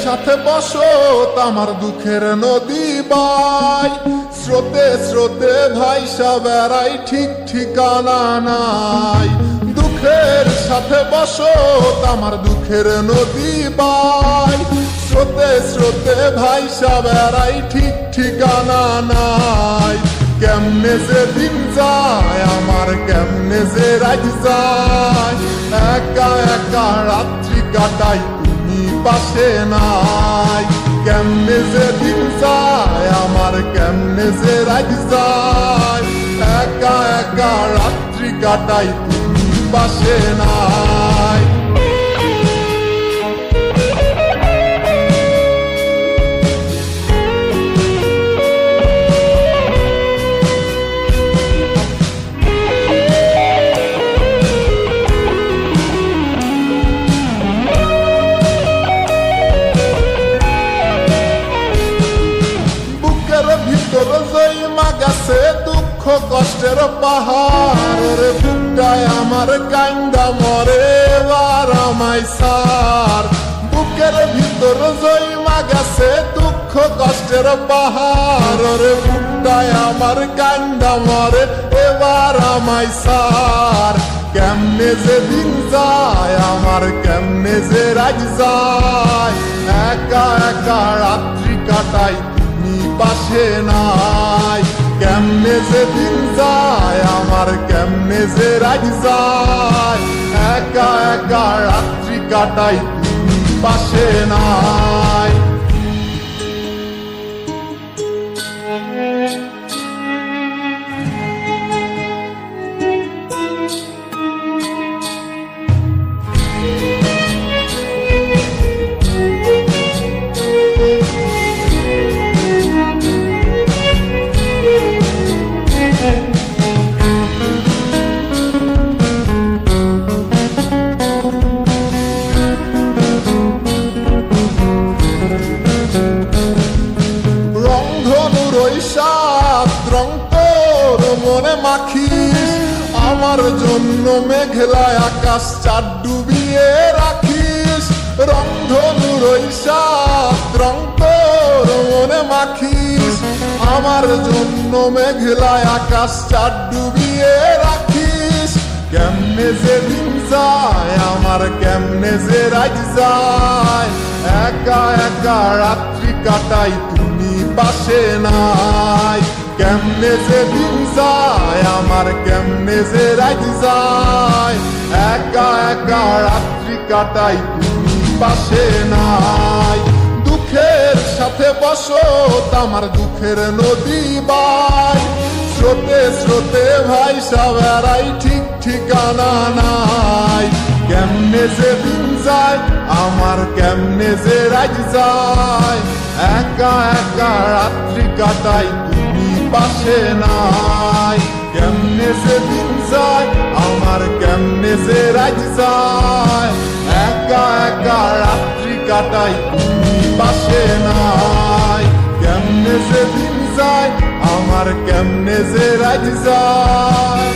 সাথে বসত আমার দুঃখের নদী বাই, স্রোতে স্রোতে ভাইসা বেড়াই ঠিক ঠিকানা নাই। দুঃখের সাথে বসত আমার দুঃখের নদী বাই, স্রোতে স্রোতে ভাইসা বেড়াই ঠিক ঠিকানা নাই। কেমনে যে দিন যায় আমার, কেমনে যে রাত যায়, একা একা রাত্রি কাটাই পাশে নাই। কেমনে যে দিন যায় আমার, কেমনে যে রাত যায়, একা একা রাত্রি কাটাই তুমি পাশে নাই। ভিতর জয়মা গেছে দুঃখ কষ্টের পাহাড়, রে বুকটায় আমার কান্দা মরে এবার আমায় সার। বুকের ভিতর জয়মা গেছে দুঃখ কষ্টের পাহাড়, রে বুকটায় আমার কান্দা মরে এবার আমায় সার। কেমনে যে দিন যায় আমার, কেমনে যে রাত যায়, একা একা রাত্রি কাটাই পাশে নাই। কেমনে যে দিন যায় আমার, কেমনে যে রাত যায়, একা একা রাত্রি কাটাই তুমি পাশে নাই। রং তোর মনে মাখিস, আমার জন্য মেঘলায় আকাশ চাঁদ ডুবিয়ে রাখিস। রংধনুর ওই সাত রং তোর মনে মাখিস, আমার জন্য মেঘলায় আকাশ চাঁদ ডুবিয়ে রাখিস। কেমনে যে দিন যায় আমার, কেমনে যে রাত যায়, একা একা রাত্রি কাটাই তুমি পাশে নাই। কেমনে যে দিন যায় আমার, কেমনে যে রাত যায়, একা একা রাত্রি কাটাই তুমি পাশে নাই। দুঃখের সাথে বসত আমার দুঃখের নদী বাই, স্রোতে স্রোতে ভাইসা বেড়াই ঠিক ঠিকানা নাই। কেমনে যে দিন যায় আমার, কেমনে যে রাত যায়, একা একা রাত্রি কাটাই তুমি পাশে নাই। কেমনে যে দিন যায় আমার, কেমনে যে রাত যায়, একা একা রাত্রি কাটাই তুমি পাশে নাই। কেমনে যে দিন যায় আমার, কেমনে যে রাত যায়।